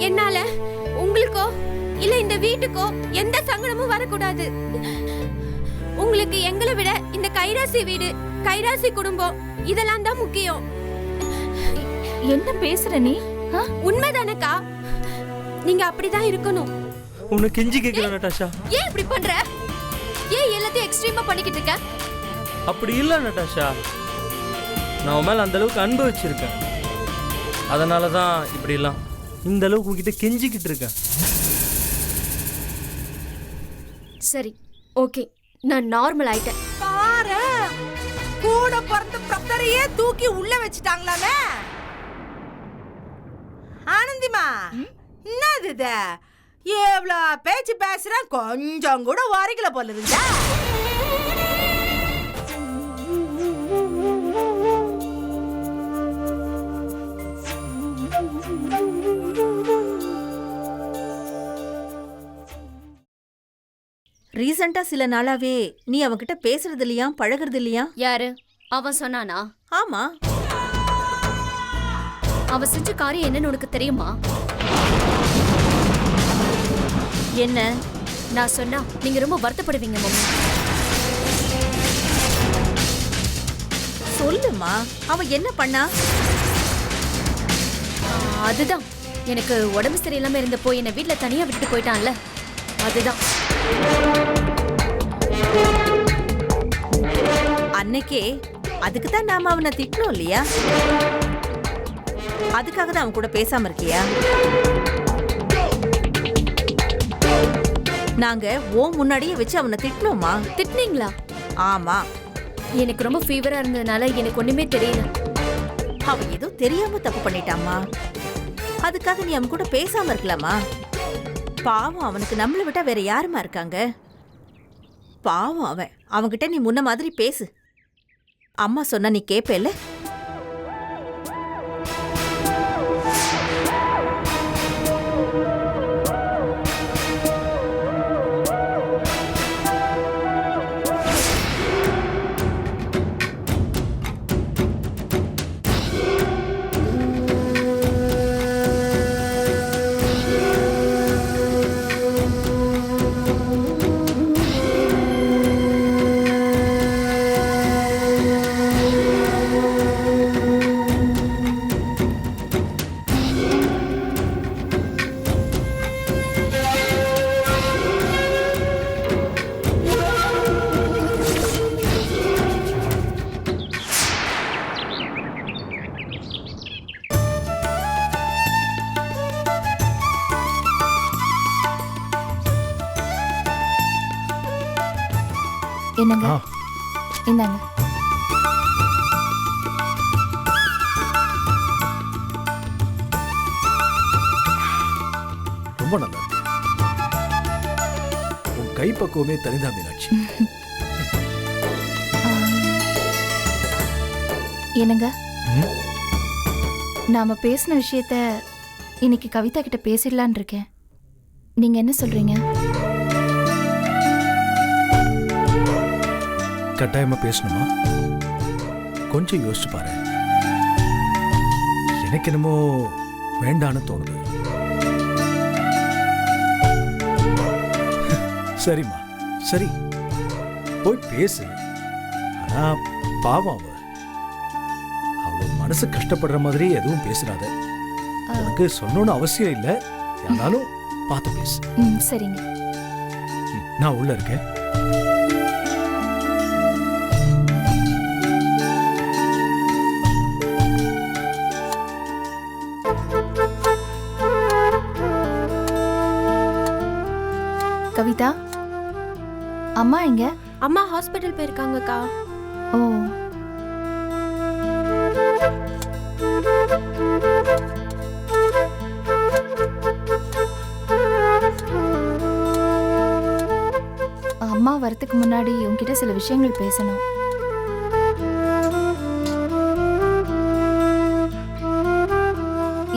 என்னால உங்களுக்கோ இல்ல இந்த வீட்டுக்கோ எந்த சங்கடமும் வரக்கூடாது. உங்களுக்கு எங்களை விட இந்த கைராசி வீடு, கைராசி குடும்பம் இதெல்லாம் தான் முக்கியம். என்ன பேசுற நீ? உண்மைதானக்கா? நீங்க அப்படிதான் இருக்கணும். உன்னை கெஞ்சி கேட்கிறேன் நட்டாஷா. ஏன் இப்படி பண்ற? ஏன் எல்லாத்தையும் எக்ஸ்ட்ரீமா பண்ணிக்கிட்டு இருக்க? அப்படி இல்ல நட்டாஷா, நான் உன் மேல அந்த அளவுக்கு அன்பு வச்சிருக்கேன். அதனாலதான் இப்படி எல்லாம் இந்த அளவுக்கு உங்ககிட்ட கெஞ்சிக்கிட்டு இருக்கேன். சரி, ஓகே, நான் நார்மல் ஆயிட்டேன். பாரு, கூட பிறந்த பிரதரையே தூக்கி உள்ள வச்சிட்டாங்களாமே. ஆனந்திமா, என்னது இது? எவ்வளோ பேச்சு பேசுறேன், கொஞ்சம் கூட வாரிக்கல போல இருந்தா. ரீசெண்டா சில நாளாவே நீ அவன்கிட்ட பேசுறது இல்லையா, பழகுறது இல்லையா? யாரு அவன் சொன்னானா? ஆமா. அவ செஞ்ச காரியம் என்னன்னு உனக்கு தெரியுமா? என்ன? நான் சொன்னா நீங்க ரொம்ப வருத்தப்படுவீங்க மம்மி. சொல்லுமா, அவன் என்ன பண்ணா? அதுதான், எனக்கு உடம்பு சரியில்லாம இருந்தப்போ என்னை வீட்டுல தனியா விட்டுட்டு போயிட்டான்ல, அதுதான். அன்னைக்கே அதுக்கு தான் நாம அவனை திட்டணும் இல்லையா? அதுக்காக தான் அவன் கூட பேசாம இருக்கியா? நாங்க முன்னாடியே வச்சு அவனை திட்டணுமா? திட்டினீங்களா? ஆமா. எனக்கு ரொம்ப ஃபீவரா இருந்ததுனால எனக்கு ஒண்ணுமே தெரியல. அவன் ஏதோ தெரியாம தப்பு பண்ணிட்டாமா. அதுக்காக நீ அவன் கூட பேசாம இருக்கலாமா? பாவம், அவனுக்கு நம்மளை விட்டா வேற யாருமா இருக்காங்க? பாவம் அவன். அவன்கிட்ட நீ முன்ன மாதிரி பேசு. அம்மா சொன்னா நீ கேப்பேல? என்னங்க? இந்தாங்க. ரொம்ப நல்லா இருக்கு. உன் கைப்பக்குவமே தனிதான் மீனாட்சி. என்னங்க, நாம பேசின விஷயத்த இன்னைக்கு கவிதா கிட்ட பேசிடலான் இருக்கேன். நீங்க என்ன சொல்றீங்க? கட்டாயமா பேசணுமா? கொஞ்சம் யோசிச்சு பாரு. எனக்கு என்னமோ வேண்டான்னு தோணுது. சரிம்மா, சரி, போய் பேசு. ஆனா பாவம், அவ மனசு கஷ்டப்படுற மாதிரி எதுவும் பேசுறாத. உனக்கு சொல்லணும்னு அவசியம் இல்லை, ஆனாலும் பார்த்து பேசு. சரிங்க. நான் உள்ள இருக்கேன். கவிதா, அம்மா எங்க? அம்மா ஹாஸ்பிட்டல் போயிருக்காங்கக்கா. ஓ. அம்மா வரதுக்கு முன்னாடி உன்கிட்ட சில விஷயங்கள் பேசணும்.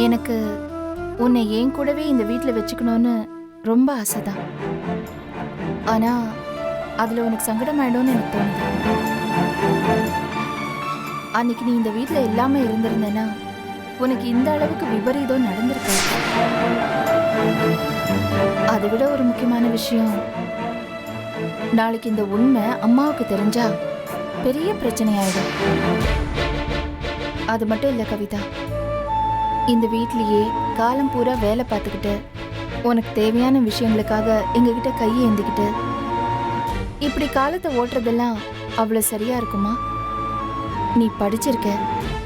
எனக்கு உன்னை என் கூடவே இந்த வீட்டில் வச்சுக்கணும்னு ரொம்ப ஆசைதான். ஆனா அதுல உனக்கு சங்கடம் ஆயிடும்னு எனக்கு தோணுது. அன்னைக்கு நீ இந்த வீட்டில் இல்லாம இருந்திருந்தேன்னா உனக்கு இந்த அளவுக்கு விபரீதம் நடந்திருக்காது. விட ஒரு முக்கியமான விஷயம், நாளைக்கு இந்த உண்மை அம்மாவுக்கு தெரிஞ்சா பெரிய பிரச்சனை ஆயிடும். அது மட்டும் இல்ல கவிதா, இந்த வீட்லயே காலம் பூரா வேலை பார்த்துக்கிட்டு உனக்கு தேவையான விஷயங்களுக்காக எங்ககிட்ட கையை ஏந்திக்கிட்டு இப்படி காலத்தை ஓட்டுறதெல்லாம் அவ்வளவு சரியா இருக்குமா? நீ படிச்சிருக்க,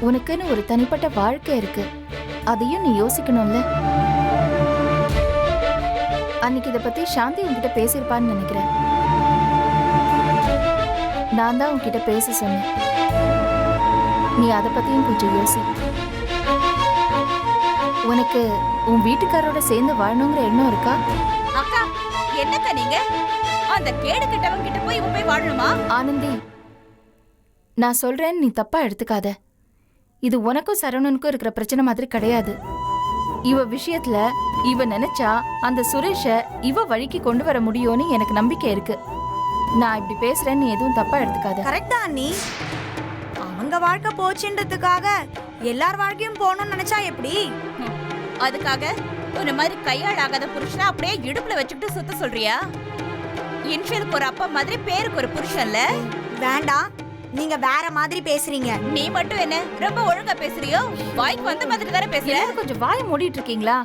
உனக்குன்னு ஒரு தனிப்பட்ட வாழ்க்கை இருக்கு, அதையும் நீ யோசிக்கணும்ல. அன்னைக்கு இதை பத்தி சாந்தி உன்கிட்ட பேசியிருப்பான்னு நினைக்கிறேன். நான் தான் உன்கிட்ட பேச சொன்னேன். நீ அதை பத்தியும் கொஞ்சம் யோசி. உனக்கு உன் வீட்டுக்காரோட சேர்ந்து வாழணுங்கிற எண்ணம் இருக்கா? அக்கா, என்னக்கா நீங்க அந்த கேடு கெட்டவங்க கிட்ட போய் வாழணுமா? ஆனந்தி, நான் சொல்றேன்னு நீ தப்பா எடுத்துக்காத. இது உனக்கும் சரவணனுக்கும் இருக்கிற பிரச்சனை மாதிரி கிடையாது. இவ விஷயத்துல இவ நினைச்சா அந்த சுரேஷ இவ வழிக்கு கொண்டு வர முடியும்னு எனக்கு நம்பிக்கை இருக்கு. நான் இப்படி பேசுறேன்னு நீ எதுவும் தப்பா எடுத்துக்காத. கரெக்டா அண்ணி? அவங்க வாழ்க்கை போச்சுன்றதுக்காக எல்லார் வாழ்க்கையும் போகணும்னு நினைச்சா எப்படி? அதுக்காக ஒரு மாதிரி கையாள் ஆகாத புருஷனை அப்படியே இடுப்புல வச்சுக்கிட்டு சுத்த சொல்றியா? இன்ஷியலுக்கு ஒரு அப்பா மாதிரி பேருக்கு ஒரு புருஷன்ல. வேண்டாம், நீங்க வேற மாதிரி பேசுறீங்க. நீ மட்டும் என்ன ரொம்ப ஒழுங்கா பேசுறியோ? வாய்க்கு வந்த மாதிரி தானே பேசுற. எல்லாரும் கொஞ்சம் வாயை மூடிட்டு இருக்கீங்களா?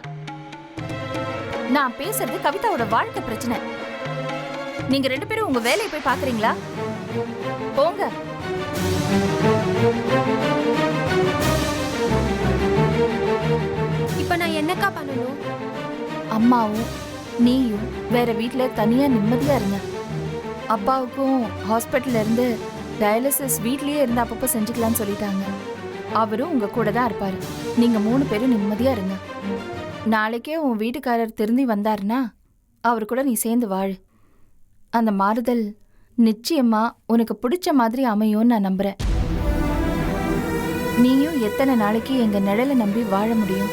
நான் பேசுறது கவிதாவோட வாழ்க்கை பிரச்சனை. நீங்க 2 பேரும் உங்க வேலையை போய் பாக்குறீங்களா? போங்க. இப்ப நான் என்னக்கா பண்ணணும்? அம்மாவும் நீயும் வேற வீட்ல தனியா நிம்மதியா இருங்க. அப்பாவுக்கும் ஹாஸ்பிட்டல்ல இருந்து டயாலிசிஸ் வீட்லயே இருந்து அப்பப்போ செஞ்சுக்கலாம்னு சொல்லிட்டாங்க. அவரும் உங்க கூட தான் இருப்பாரு. நீங்க 3 பேரும் நிம்மதியா இருங்க. நாளைக்கே உன் வீட்டுக்காரர் திரும்பி வந்தாருன்னா அவர் கூட நீ சேர்ந்து வாழு. அந்த மாறுதல் நிச்சயமா உனக்கு பிடிச்ச மாதிரி அமையும்னு நான் நம்புறேன். நீயும் எத்தனை நாளைக்கு எங்க நிழலை நம்பி வாழ முடியும்?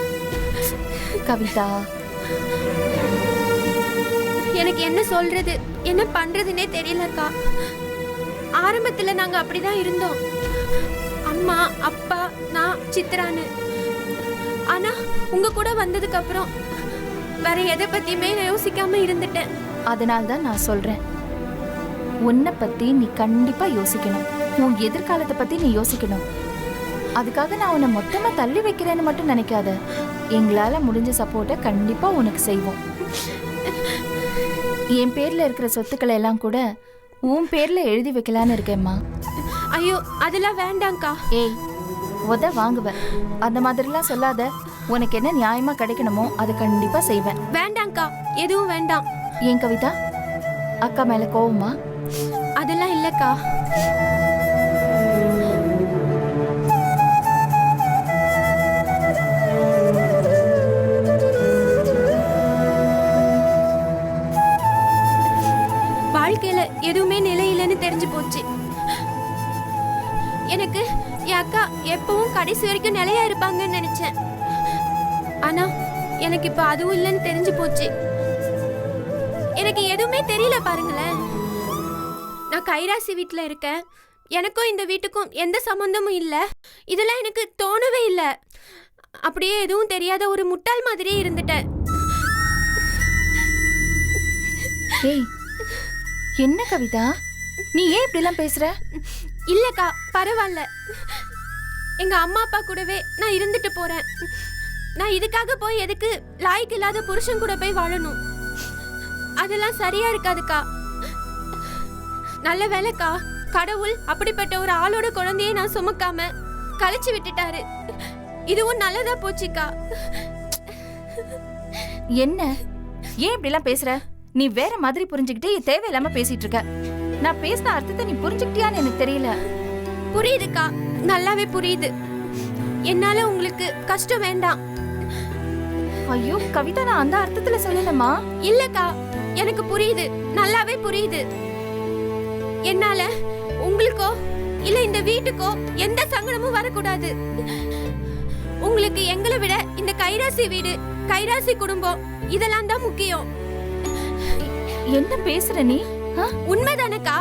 கவிதா, எனக்கு என்ன சொல்றது, என்ன பண்றதுன்னே தெரியலக்கா. ஆரம்பத்துல நாங்க அப்படிதான் இருந்தோம், அம்மா, அப்பா, நான், சித்ரான்னு. ஆனா உங்க கூட வந்ததுக்கு அப்புறம் வேற எதை பத்தியுமே நான் யோசிக்காம இருந்துட்டேன். அதனால்தான் நான் சொல்றேன், உன்னை பத்தி நீ கண்டிப்பா யோசிக்கணும். உன் எதிர்காலத்தை பத்தி நீ யோசிக்கணும். அதுக்காக நான் உன்னை மொத்தமா தள்ளி வைக்கிறேன்னு மட்டும் நினைக்காத. எங்களால முடிஞ்ச சப்போர்ட்டை கண்டிப்பா உனக்கு செய்வோம். என் பேர்ல இருக்கிற சொத்துக்களை எல்லாம் கூட உன் பேர்ல எழுதி வைக்கலான்னு இருக்கேம்மா. ஐயோ, அதெல்லாம் வேண்டாம்க்கா. ஏய், உத வாங்குவ, அந்த மாதிரிலாம் சொல்லாத. உனக்கு என்ன நியாயமா கிடைக்கணுமோ அதை கண்டிப்பா செய்வேன். வேண்டாம்க்கா, எதுவும் வேண்டாம். ஏன் கவிதா, அக்கா மேல கோவமா? அதெல்லாம் இல்லக்கா. வாழ்க்கையில எதுவுமே நிலையிலன்னு தெரிஞ்சு போச்சு. எனக்கு என் அக்கா எப்பவும் கடைசி வரைக்கும் நிலையா இருப்பாங்கன்னு நினைச்சேன். ஆனா எனக்கு இப்ப அதுவும் இல்லைன்னு தெரிஞ்சு போச்சு. எனக்கு எதுவுமே தெரியல பாருங்களேன். நான் கைராசி வீட்டுல இருக்கேன், எனக்கும் இந்த வீட்டுக்கும் எந்த சம்பந்தமும் இல்ல. இதெல்லாம் எனக்கு தோணவே இல்லை. அப்படியே எதுவும் தெரியாத ஒரு முட்டாள் மாதிரியே இருந்துட்டேன். ஏய், என்ன கவிதா, நீ ஏன் இப்படிலாம் பேசுற? இல்லக்கா, பரவாயில்ல. எங்க அம்மா அப்பா கூடவே நான் இருந்துட்டு போறேன். நான் இதுக்காக போய் எதுக்கு லாய்க்கு இல்லாத புருஷன் கூட போய் வாழணும்? அதெல்லாம் சரியா இருக்காதுக்கா. நல்ல வேலைக்கா, கடவுள் அப்படிப்பட்ட ஒரு ஆளோட குழந்தையை நான் சுமக்காம கழிச்சு விட்டுட்டாரு. இதுவும் நல்லதா போச்சுக்கா. என்ன, ஏன் இப்படிலாம் பேசுற? நீ வேற மாதிரி புரிஞ்சுக்கிட்டு தேவையில்லாம பேசிட்டு இருக்க. நான் பேசின அர்த்தத்தை நீ புரிஞ்சுக்கிட்டியான்னு எனக்கு தெரியல. புரியுதுக்கா, நல்லாவே புரியுது. என்னால உங்களுக்கு கஷ்டம் வேண்டாம். ஐயோ கவிதா, நான் அந்த அர்த்தத்துல சொல்லலமா. இல்லக்கா, எனக்கு புரியுது, நல்லாவே புரியுது. என்னால உங்களுக்கோ இல்ல இந்த வீட்டுக்கோ எந்த சங்கடமும் வரக்கூடாது. உங்களுக்கு எங்களை விட இந்த கைராசி வீடு, கைராசி குடும்பம் இதெல்லாம் தான் முக்கியம். என்ன பேசுற நீ? உண்மைதானக்கா,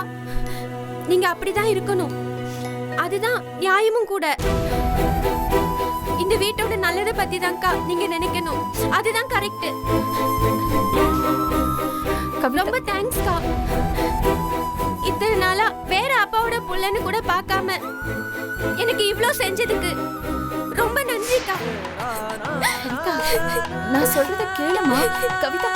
நீங்க அப்படிதான் இருக்கணும். அதுதான் நியாயமும் கூட. இந்த வீட்டோட நல்லதை பத்தி தான்க்கா நீங்க நினைக்கணும். அதுதான் கரெக்ட். கவிதா ரொம்ப தேங்க்ஸ்க்கா. இத்தனை நாளா வேற அப்பாவோட புள்ளன்னு கூட பார்க்காம எனக்கு இவ்ளோ செஞ்சதுக்கு ரொம்ப நன்றிக்கா. நான் சொல்றத கேளுமா கவிதா.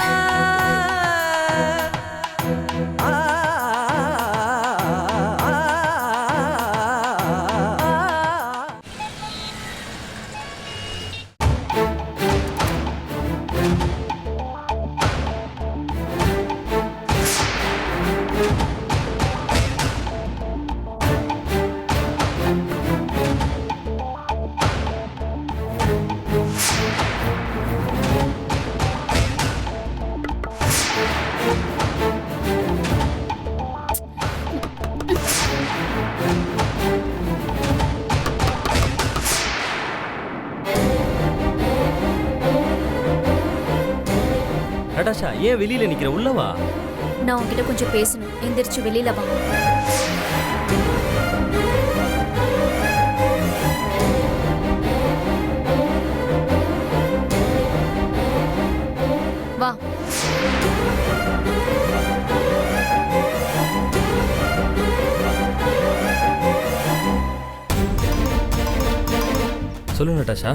நட்டாஷா ஏன் வெளியில நிக்கிற? உள்ளவா. நான் உன்கிட்ட கொஞ்சம் பேசணும். எந்திரிச்சு வெளியில வா. வா. சொல்லு நட்டாஷா.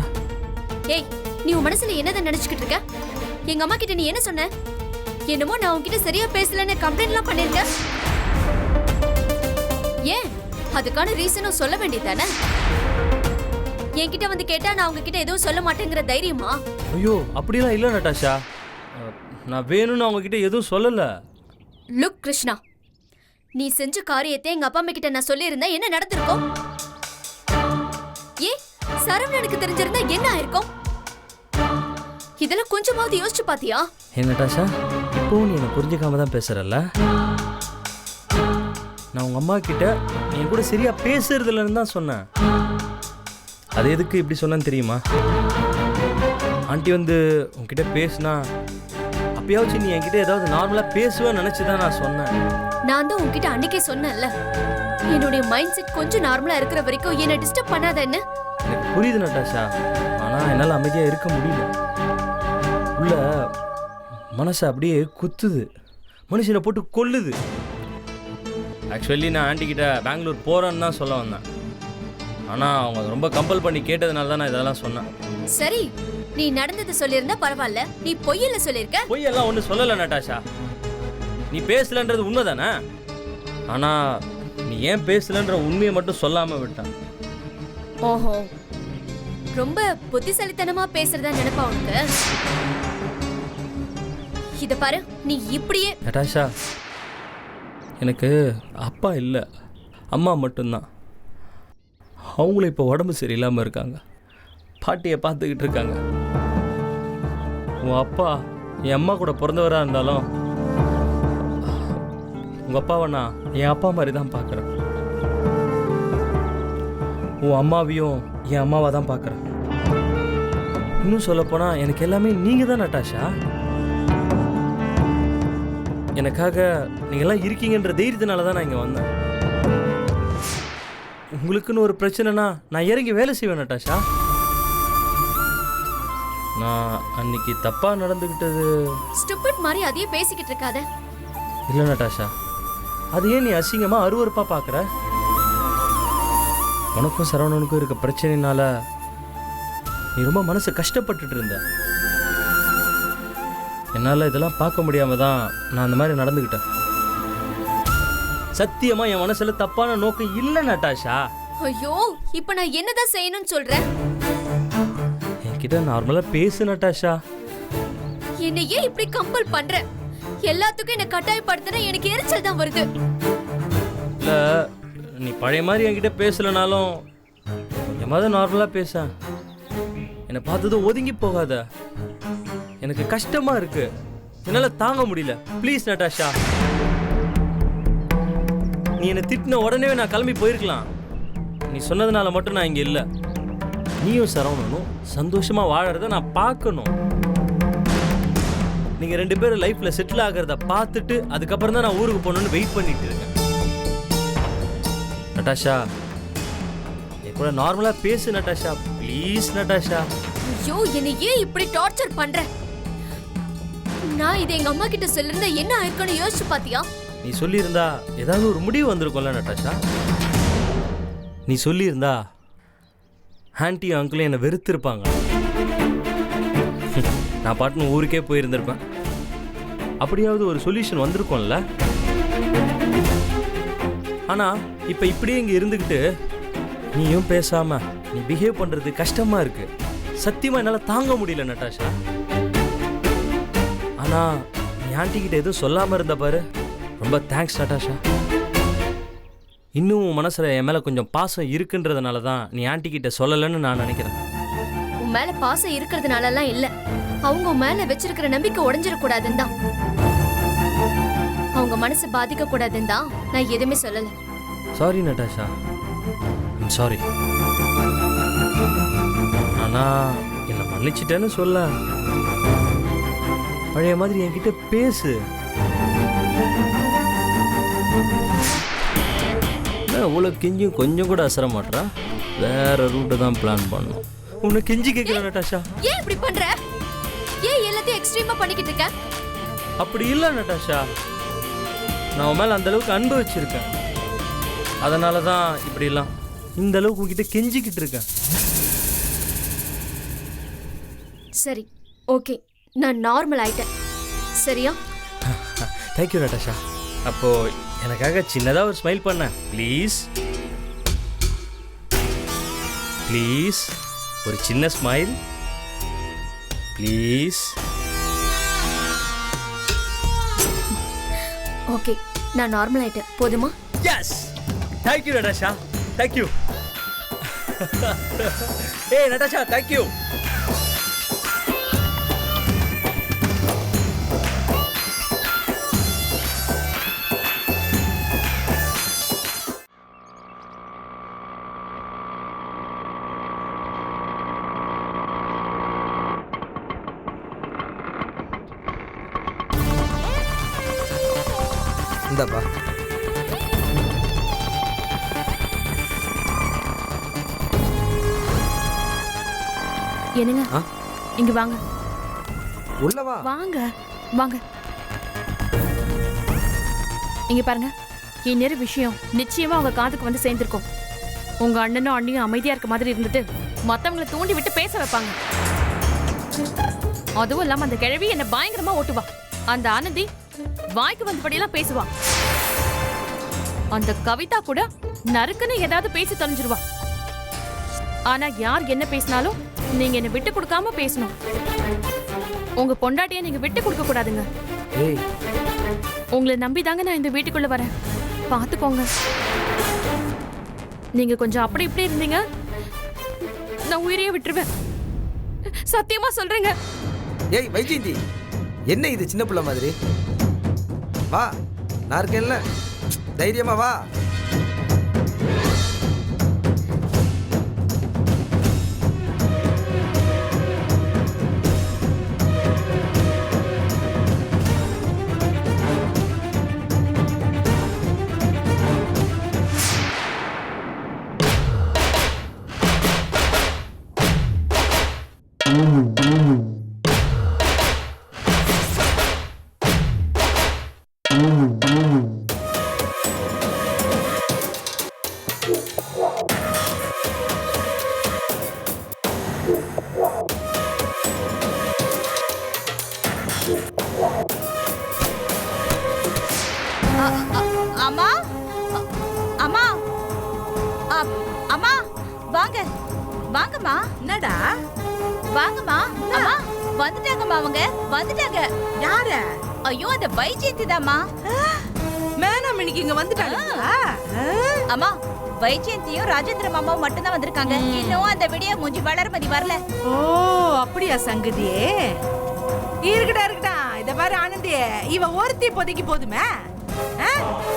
ஏய், நீ உன் மனசுல என்னதான் நினைச்சுக்கிட்டு இருக்க? எங்க அம்மா கிட்ட நீ என்ன சொன்ன? என்னமோ நான் உன்கிட்ட சரியா பேசலன்னு கம்ப்ளைண்ட்லாம் பண்ணிருக்க. ஏன்? அதுக்கான ரீசனும் சொல்ல வேண்டியதானே? என்கிட்ட வந்து கேட்டா நான் உங்ககிட்ட எதுவும் சொல்ல மாட்டேங்கிற தைரியமா? ஐயோ அப்படிலாம் இல்லை நட்டாஷா. நான் வேணும்னு அவங்க கிட்ட எதுவும் சொல்லல. லுக் கிருஷ்ணா, நீ செஞ்ச காரியத்தை எங்க அப்பா அம்மா கிட்ட நான் சொல்லியிருந்தா என்ன நடந்திருக்கும்? ஏன் சரவணனுக்கு தெரிஞ்சிருந்தா என்ன ஆயிருக்கும்? இதெல்லாம் கொஞ்சமாவது யோசிச்சு பாத்தியா? ஏன் நட்டாஷா, இப்போவும் நீ என்னை புரிஞ்சுக்காம தான் பேசுறல்ல? நான் உங்க அம்மா கிட்ட நீ கூட சரியா பேசுறது இல்லைன்னு தான் சொன்னேன். அது எதுக்கு இப்படி சொன்னேன்னு தெரியுமா? ஆண்டி வந்து உன்கிட்ட பேசுனா அப்பயாச்சும் நீ என்கிட்ட ஏதாவது நார்மலாக பேசுவேன்னு நினச்சி தான் நான் சொன்னேன். நான் தான் உன்கிட்ட அன்னைக்கே சொன்னேன்ல, என்னுடைய மைண்ட் செட் கொஞ்சம் நார்மலா இருக்கிற வரைக்கும் என்னை டிஸ்டர்ப் பண்ணாதன்னு. எனக்கு புரியுது நட்டாஷா, ஆனால் என்னால் அமைதியாக இருக்க முடியல. உள்ள மனசை அப்படியே குத்துது, மனுஷனை போட்டு கொல்லுது. ஆக்சுவலி நான் ஆண்டி கிட்ட பெங்களூர் போகிறேன்னு தான் சொல்ல வந்தேன். ஆனால் அவங்க ரொம்ப கம்பல் பண்ணி கேட்டதுனால தான் நான் இதெல்லாம் சொன்னேன். சரி, நீ நடந்தது சொல்லியிருந்தா பரவாயில்ல, நீ பொய்யில சொல்லியிருக்க. பொய்யெல்லாம் ஒன்றும் சொல்லலை நட்டாஷா. நீ பேசலன்றது உண்மை தானே? ஆனால் நீ ஏன் பேசலன்ற உண்மையை மட்டும் சொல்லாமல் விட்டான். ஓஹோ, ரொம்ப புத்திசாலித்தனமா பேசுறதா நினைப்பா உனக்கு? இத பாரு, நீ இப்படியே. நட்டாஷா, எனக்கு அப்பா இல்லை, அம்மா மட்டும்தான். அவங்களும் இப்போ உடம்பு சரியில்லாமல் இருக்காங்க, பாட்டியை பார்த்துக்கிட்டு இருக்காங்க. உன் அப்பா என் அம்மா கூட பிறந்தவராக இருந்தாலும் உங்கள் அப்பாவை நான் என் அப்பா மாதிரி தான் பார்க்குறேன். உன் அம்மாவையும் என் அம்மாவை தான் பார்க்குறேன். இன்னும் சொல்லப்போனால் எனக்கு எல்லாமே நீங்கள் தான் நட்டாஷா. எனக்காக நீங்கள்லாம் இருக்கீங்கன்ற தைரியத்தினால தான் நான் இங்கே வந்தேன். உங்களுக்குன்னு ஒரு பிரச்சனைனா நான் இறங்கி வேலை செய்வேன் நட்டாஷா. நான் அன்னைக்கு தப்பாக நடந்துக்கிட்டது. ஸ்டூபிட் மாதிரி அதையே பேசிக்கிட்டு இருக்காத. இல்லை நட்டாஷா, அது ஏன் நீ அசிங்கமாக அருவருப்பாக பார்க்குற? உனக்கும் சரவணனுக்கும் இருக்க பிரச்சனைனால நீ ரொம்ப மனசு கஷ்டப்பட்டுட்டு இருந்த. என்னால் இதெல்லாம் பார்க்க முடியாம தான் நான் அந்த மாதிரி நடந்துக்கிட்டேன். சத்தியமாக என் மனசில் தப்பான நோக்கம் இல்லை நட்டாஷா. ஐயோ, இப்போ நான் என்னதான் செய்யணும்னு சொல்றேன்? என்கிட்ட நார்மலாக பேசு நட்டாஷா. என்னை ஏன் இப்படி கம்பல் பண்ற? எல்லாத்துக்கும் என்ன கட்டாயப்படுத்தினா எனக்கு எரிச்சல் தான் வருது. இல்லை, நீ பழைய மாதிரி என்கிட்ட பேசலனாலும் என் மாதிரி நார்மலாக பேச. என்னை பார்த்ததும் ஒதுங்கி போகாத. எனக்கு கஷ்டமா இருக்கு, என்னால் தாங்க முடியல. Please Natasha. நீ என்னை திட்டின உடனே நான் கிளம்பி போயிருக்கலாம். நீ சொன்னதுனால மட்டும் நான் இங்கே இல்லை. நீயும் சரவணனும் சந்தோஷமாக வாழறத நான் பார்க்கணும். நீங்கள் 2 பேரும் லைஃப்பில் செட்டில் ஆகிறத பார்த்துட்டு அதுக்கப்புறம் தான் நான் ஊருக்கு போகணுன்னு வெயிட் பண்ணிட்டு இருக்கேன். நட்டாஷா, என் கூட நார்மலாக பேசு நட்டாஷா. Please Natasha. ஐயோ, என்னை ஏன் இப்படி டார்ச்சர் பண்ற? நான் இதை எங்க அம்மா கிட்ட சொல்லிருந்தா என்ன ஆயிருக்கும்னு யோசிச்சு பாத்தியா? நீ சொல்லியிருந்தா ஏதாவது ஒரு முடிவு வந்திருக்கும்ல நட்டாஷா. நீ சொல்லியிருந்தா ஆன்ட்டி அங்கிளும் என்னை வெறுத்திருப்பாங்க. நான் பாட்டுன்னு ஊருக்கே போயிருந்திருப்பேன். அப்படியாவது ஒரு சொல்யூஷன் வந்திருக்கும்ல. ஆனால் இப்போ இப்படியே இங்கே இருந்துக்கிட்டு நீயும் பேசாம நீ பிஹேவ் பண்ணுறது கஷ்டமாக இருக்கு. சத்தியமாக என்னால் தாங்க முடியல நட்டாஷா. ஆனால் நீ ஆன்ட்டி கிட்ட எதுவும் சொல்லாமல் இருந்த பாரு. ரொம்ப தேங்க்ஸ் நட்டாஷா. இன்னும் உன் மனசில் என் மேலே கொஞ்சம் பாசம் இருக்குன்றதுனால தான் நீ ஆன்ட்டி கிட்ட சொல்லலைன்னு நான் நினைக்கிறேன். உன் மேல பாசம் இருக்கிறதுனாலலாம் இல்ல, அவங்க உன் மேல வச்சிருக்கிற நம்பிக்கை உடைஞ்சிடக்கூடாதுன்னு தான், அவங்க மனசு பாதிக்க கூடாதுன்னு தான் நான் எதுவுமே சொல்லல. Sorry Natasha, sorry. ஆனால் என்னை மன்னிச்சிட்டேன்னு சொல்ல, பழைய மாதிரி என்கிட்ட பேசு. அவ்வளோ கெஞ்சும் கொஞ்சம் கூட அசர மாட்டா. வேற ரூட்டை தான் பிளான் பண்ணணும். உன்னை கெஞ்சி கேட்குறேன் நட்டாஷா. ஏன் இப்படி பண்ற? ஏன் எல்லாத்தையும் எக்ஸ்ட்ரீமா பண்ணிக்கிட்டு இருக்க? அப்படி இல்லை நட்டாஷா, நான் உன் மேலே அந்த அளவுக்கு அன்பு வச்சிருக்கேன். அதனால தான் இப்படிலாம் இந்த அளவுக்கு உங்ககிட்ட கெஞ்சிக்கிட்டு இருக்கேன். சரி, ஓகே, நான் நார்மல் ஆயிட்டேன். சரியா? Thank you Natasha. அப்போ எனக்காக சின்னதாக ஒரு ஸ்மைல் பண்ண ப்ளீஸ். ப்ளீஸ் ஒரு சின்ன ஸ்மைல் ப்ளீஸ். ஓகே, நான் நார்மல் ஆயிட்டேன். போதுமா? Yes, thank you Natasha, thank you. ஏய் நட்டாஷா, தேங்க்யூ. இந்தாப்பா. என்னங்க, இங்க வாங்க. உள்ளவா? வாங்க வாங்க. இங்க பாருங்க, இந்நேர விஷயம் நிச்சயமா உங்க காதுக்கு வந்து சேர்ந்திருக்கும். உங்க அண்ணனும் அண்ணியும் அமைதியா இருக்க மாதிரி இருந்துட்டு மத்தவங்களை தூண்டி விட்டு பேச வைப்பாங்க. அதுவும் இல்லாம அந்த கிழவி என்ன பயங்கரமா ஓட்டுவா. அந்த ஆனந்தி வாய்க்கு வந்தபடியெல்லாம் பேசுவா. அந்த கவிதா கூட நறுக்குன்னு ஏதாவது பேசி தொலைஞ்சிருவா. ஆனா யார் என்ன பேசினாலும் நீங்க என்ன விட்டு கொடுக்காம பேசணும். உங்க பொண்டாட்டிய நீங்க விட்டு கொடுக்க கூடாதுங்க. ஏய், உங்களை நம்பிதாங்க நான் இந்த வீட்டுக்குள்ள வரேன். பாத்துக்கோங்க. நீங்க கொஞ்சம் அப்படி இப்படி இருந்தீங்க, நான் உயிரையே விட்டுருவேன். சத்தியமா சொல்றேங்க. ஏய் வைஜெயந்தி, என்ன இது சின்ன பிள்ளை மாதிரி? வா, நான் இருக்கேன்ல, தைரியமா வா. அம்மா, அம்மா, அம்மா, வாங்க வாங்கம்மா. என்னடா? வாங்கம்மா. அம்மா வந்துட்டாங்கம்மா, அவங்க வந்துட்டாங்க. யாரு? ஐயோ, அந்த வைஜெயந்தி தாம்மா. மேடம் இன்னைக்கு இங்க வந்துட்டாங்களா? அம்மா, வைஜெயந்தியும் ராஜேந்திர மாமாவும் மட்டும் தான் வந்திருக்காங்க. இன்னும் அந்த விடிய மூஞ்சி வளர்மதி வரல. ஓ, அப்படியா சங்கதி? இருக்கடா. இத பாரு ஆனந்தி, இவ ஒருத்தி இப்போதைக்கு போதுமே.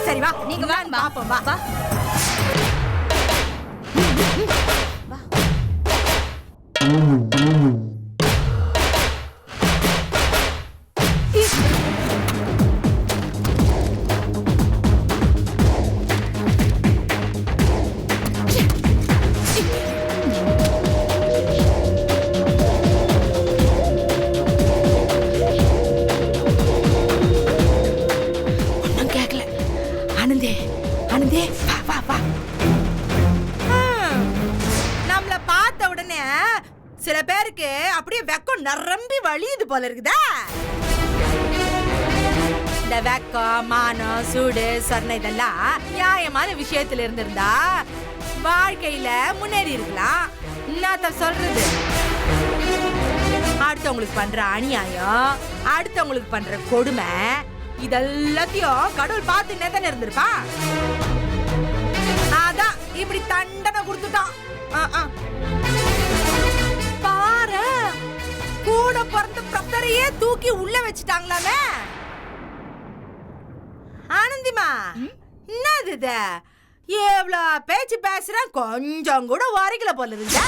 சரி வா, நீங்க வாங்க பாப்போம். வா. போல இருக்குதா? இந்த வெக்கம், மானம், சூடு, சொர்ணம் இதெல்லாம் நியாயமான விஷயத்துல இருந்திருந்தா வாழ்க்கையில முன்னேறி இருக்கலாம். என்னத்த சொல்றது? அடுத்தவங்களுக்கு பண்ற அநியாயம், அடுத்தவங்களுக்கு பண்ற கொடுமை இதெல்லாத்தையும் கடவுள் பார்த்துன்னே தானே இருந்திருப்பா. அதான் இப்படி தண்டனை கொடுத்துட்டான். பாரு, கூட பிறந்த பிரத்தரையே தூக்கி உள்ள வச்சுட்டாங்களாமே. ஆனந்திமா, என்னது இது? எவ்வளோ பேச்சு பேசுறேன், கொஞ்சம் கூட வாரிக்கல போல இருந்தா.